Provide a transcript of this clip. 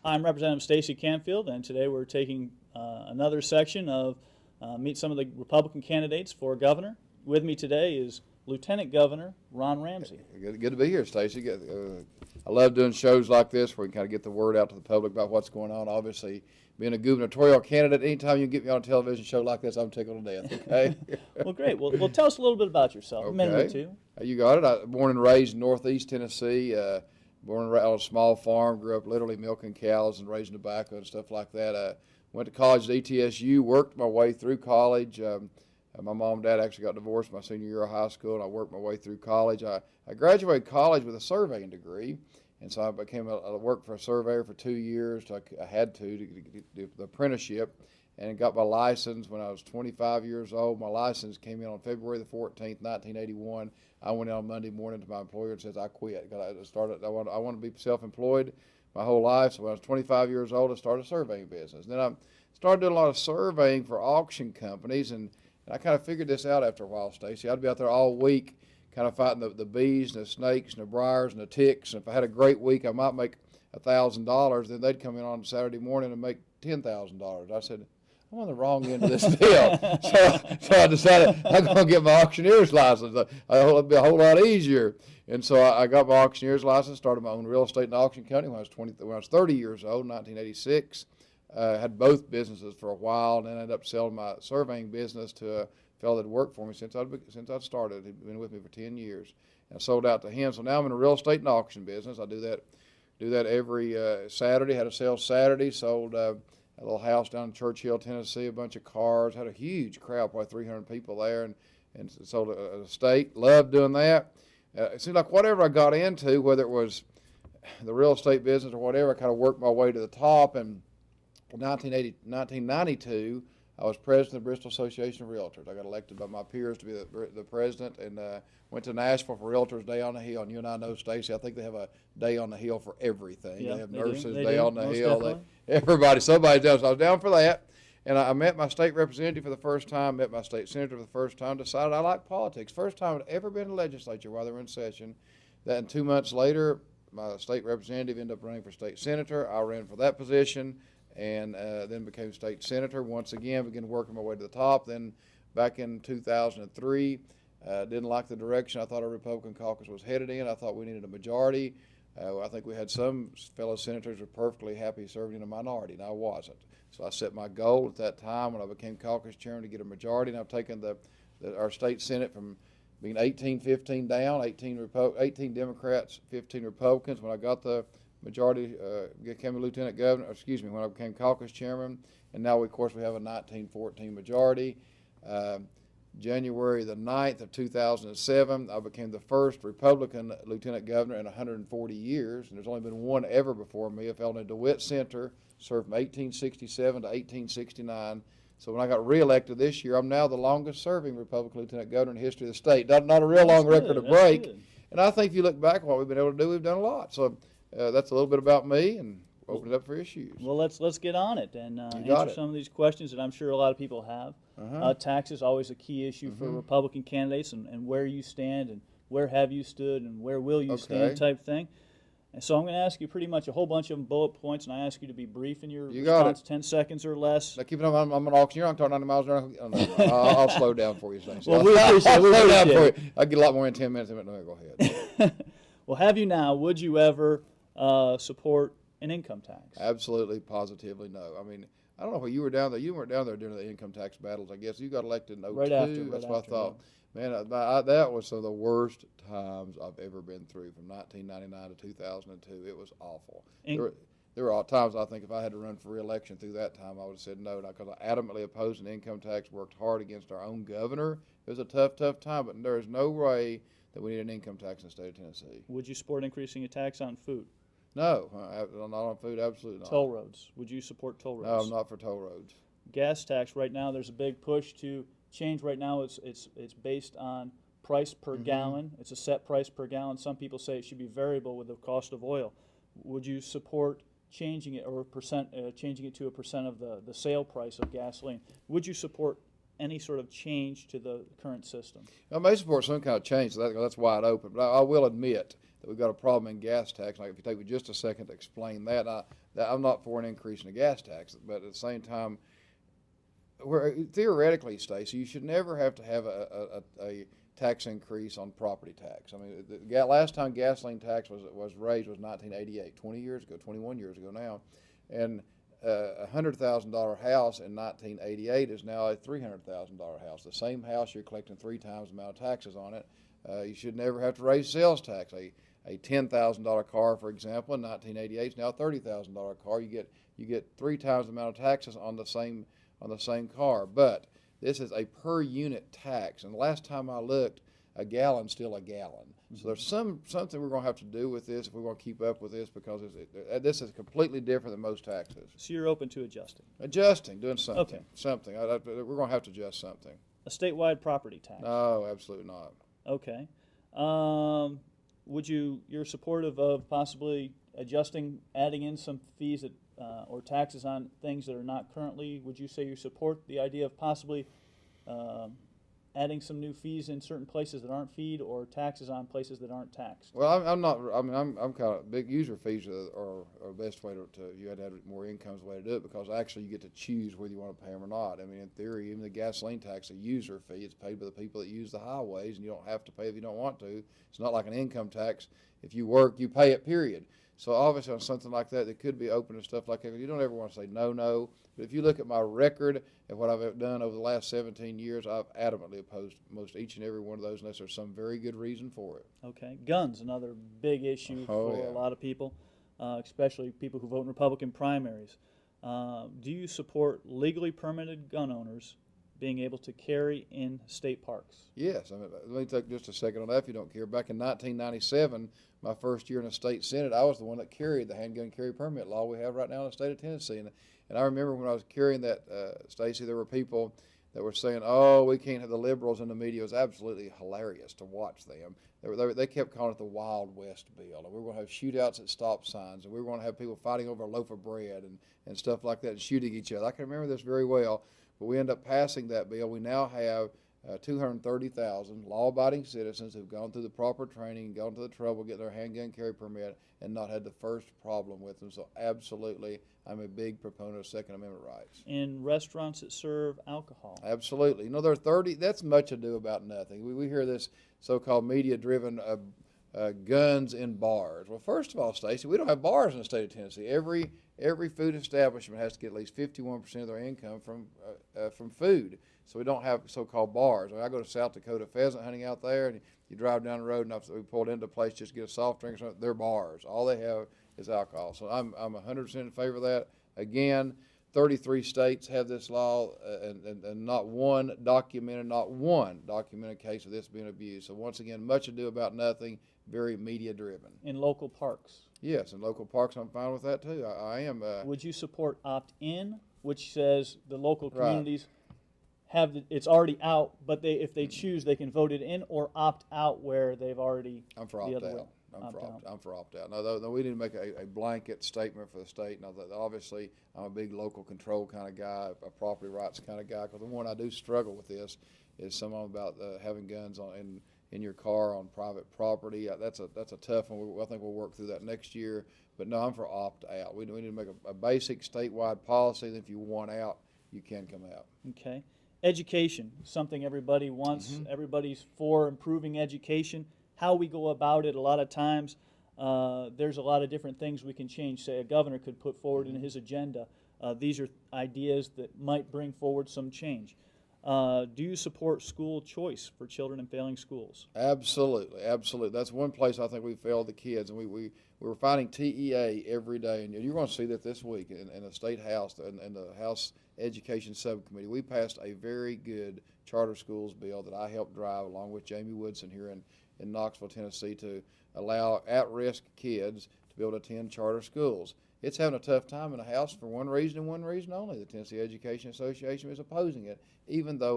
Hi, I'm Representative Stacey Campfield, and today we're taking another section of meet some of the Republican candidates for governor. With me today is Lieutenant Governor Ron Ramsey. Good to be here, Stacey. I love doing shows like this where we can kind of get the word out to the public about what's going on. Obviously, being a gubernatorial candidate, anytime you can get me on a television show like this, I'm tickled to death, okay? Well, great. Well, tell us a little bit about yourself, a minute or two. You got it. I was born and raised in Northeast Tennessee. Born and raised on a small farm, grew up literally milking cows and raising tobacco and stuff like that. Went to college at ETSU, worked my way through college. My mom and dad actually got divorced my senior year of high school, and I worked my way through college. I graduated college with a surveying degree, and so I became I worked for a surveyor for 2 years. I had to do the apprenticeship, and got my license when I was 25 years old. My license came in on February the 14th, 1981. I went in on Monday morning to my employer and said I quit. I want to be self-employed my whole life. So when I was 25 years old, I started a surveying business. And then I started doing a lot of surveying for auction companies, and I kind of figured this out after a while, Stacey. I'd be out there all week kind of fighting the bees and the snakes and the briars and the ticks. And if I had a great week, I might make $1,000. Then they'd come in on Saturday morning and make $10,000. I said, I'm on the wrong end of this deal. so I decided I'm going to get my auctioneer's license. It'll be a whole lot easier. And so I got my auctioneer's license, started my own real estate and auction company when I was 30 years old, 1986. Had both businesses for a while, and then ended up selling my surveying business to a fellow that worked for me since I started. He'd been with me for 10 years. And I sold out to him. So now I'm in a real estate and auction business. I do that every Saturday. Had a sale Saturday. Sold a little house down in Churchill, Tennessee, a bunch of cars. Had a huge crowd, probably 300 people there, and sold an estate. Loved doing that. It seemed like whatever I got into, whether it was the real estate business or whatever, I kind of worked my way to the top. And in 1992, I was president of the Bristol Association of Realtors. I got elected by my peers to be the president, and went to Nashville for Realtors Day on the Hill. And you and I know, Stacey, I think they have a day on the Hill for everything. Yeah, they have Nurses Day Day on the Hill. Definitely. Somebody's down. So I was down for that. And I met my state representative for the first time, met my state senator for the first time, decided I like politics. First time I'd ever been in the legislature while they were in session. Then 2 months later, my state representative ended up running for state senator. I ran for that position, and then became state senator. Once again, began working my way to the top. Then back in 2003, didn't like the direction I thought our Republican caucus was headed in. I thought we needed a majority. I think we had some fellow senators who were perfectly happy serving in a minority, and I wasn't. So I set my goal at that time when I became caucus chairman to get a majority, and I've taken our state Senate from being 18-15 down, 18 Democrats, 15 Republicans. When I got the majority, became a lieutenant governor, when I became caucus chairman, and now, of course, we have a 19-14 majority. January the 9th of 2007, I became the first Republican lieutenant governor in 140 years, and there's only been one ever before me, a fellow named DeWitt Center, served from 1867 to 1869. So when I got reelected this year, I'm now the longest serving Republican lieutenant governor in the history of the state. Not a real long record to break. And I think if you look back at what we've been able to do, we've done a lot. So that's a little bit about me, and open it up for issues. Well, let's get on it and answer some of these questions that I'm sure a lot of people have. Taxes always a key issue for Republican candidates, and where you stand, and where have you stood, and where will you stand type thing. And so I'm going to ask you pretty much a whole bunch of them bullet points, and I ask you to be brief in your response, 10 seconds or less. Now keep it on. I'm an auctioneer. I'm talking 90 miles an hour. I'll slow down for you, Stacey. Well, I'll slow down for you. I'll get a lot more in 10 minutes. No, go ahead. Well, have you now? Would you ever support an income tax? Absolutely, positively, no. I mean, I don't know if you were down there. You weren't down there during the income tax battles, I guess. You got elected in 2002. Right after. That's what I thought. Man, that was some of the worst times I've ever been through, from 1999 to 2002. It was awful. There were all times I think if I had to run for re-election through that time, I would have said no, because I adamantly opposed an income tax, worked hard against our own governor. It was a tough time, but there is no way that we need an income tax in the state of Tennessee. Would you support increasing a tax on food? No, not on food, absolutely not. Toll roads. Would you support toll roads? No, I'm not for toll roads. Gas tax. Right now, there's a big push to change. Right now, it's based on price per gallon. It's a set price per gallon. Some people say it should be variable with the cost of oil. Would you support changing it, or changing it to a percent of the sale price of gasoline? Would you support any sort of change to the current system? I may support some kind of change, so that's wide open. But I will admit that we've got a problem in gas tax. Like if you take me just a second to explain that, I'm not for an increase in the gas tax, but at the same time, theoretically, Stacey, you should never have to have a tax increase on property tax. I mean, the last time gasoline tax was raised was 1988, 20 years ago, 21 years ago now, and a $100,000 house in 1988 is now a $300,000 house. The same house, you're collecting 3 times the amount of taxes on it. You should never have to raise sales tax. A $10,000 car, for example, in 1988 is now a $30,000 car. You get 3 times the amount of taxes on the same car. But this is a per unit tax, and the last time I looked, a gallon's still a gallon. So there's something we're going to have to do with this if we want to keep up with this, because this is completely different than most taxes. So you're open to adjusting? Adjusting, doing something. Okay. Something. We're going to have to adjust something. A statewide property tax? No, absolutely not. Okay. Would you're supportive of possibly adjusting, adding in some fees that, or taxes on things that are not currently? Would you say you support the idea of possibly adding some new fees in certain places that aren't feed, or taxes on places that aren't taxed? Well, I'm not. I mean, I'm kind of big user fees are the best way to. You had to have more income is the way to do it, because actually you get to choose whether you want to pay them or not. I mean, in theory, even the gasoline tax, a user fee, it's paid by the people that use the highways, and you don't have to pay if you don't want to. It's not like an income tax. If you work, you pay it, period. So obviously on something like that, that could be open to stuff like that. You don't ever want to say no. But if you look at my record and what I've done over the last 17 years, I've adamantly opposed most each and every one of those unless there's some very good reason for it. Okay. Guns, another big issue for a lot of people, especially people who vote in Republican primaries. Do you support legally permitted gun owners being able to carry in state parks? Yes. I mean, let me take just a second on that if you don't care. Back in 1997, my first year in the state Senate, I was the one that carried the handgun carry permit law we have right now in the state of Tennessee. And I remember when I was carrying that, Stacey, there were people that were saying, oh, we can't have the liberals in the media. It was absolutely hilarious to watch them. They kept calling it the Wild West bill. And we were going to have shootouts at stop signs, and we were going to have people fighting over a loaf of bread and stuff like that and shooting each other. I can remember this very well. But we ended up passing that bill. We now have 230,000 law-abiding citizens who've gone through the proper training, gone through the trouble, get their handgun carry permit, and not had the first problem with them. So absolutely, I'm a big proponent of Second Amendment rights. In restaurants that serve alcohol? Absolutely. You know, there are 30, that's much ado about nothing. We hear this so-called media-driven guns in bars. Well, first of all, Stacey, we don't have bars in the state of Tennessee. Every food establishment has to get at least 51% of their income from food. So we don't have so-called bars. I go to South Dakota pheasant hunting out there, and you drive down the road, and we pulled into a place just to get a soft drink or something. They're bars. All they have is alcohol. So I'm 100% in favor of that. Again, 33 states have this law, and not one documented case of this being abused. So once again, much ado about nothing, very media-driven. In local parks? Yes, in local parks, I'm fine with that too. I am. Would you support opt-in, which says the local communities have it's already out, but if they choose, they can vote it in, or opt out where they've already? I'm for opt-out. I'm for opt-out. No, we need to make a blanket statement for the state. Now, obviously, I'm a big local control kind of guy, a property rights kind of guy. Because the one I do struggle with is something about having guns in your car on private property. That's a tough one. I think we'll work through that next year. But no, I'm for opt-out. We need to make a basic statewide policy that if you want out, you can come out. Okay. Education, something everybody wants. Mm-hmm. Everybody's for improving education. How we go about it, a lot of times, there's a lot of different things we can change. Say a governor could put forward in his agenda. These are ideas that might bring forward some change. Do you support school choice for children in failing schools? Absolutely. That's one place I think we failed the kids, and we're fighting TEA every day. And you're going to see that this week in the State House and the House Education Subcommittee. We passed a very good charter schools bill that I helped drive along with Jamie Woodson here in Knoxville, Tennessee, to allow at-risk kids to be able to attend charter schools. It's having a tough time in the House for one reason and one reason only. The Tennessee Education Association is opposing it, even though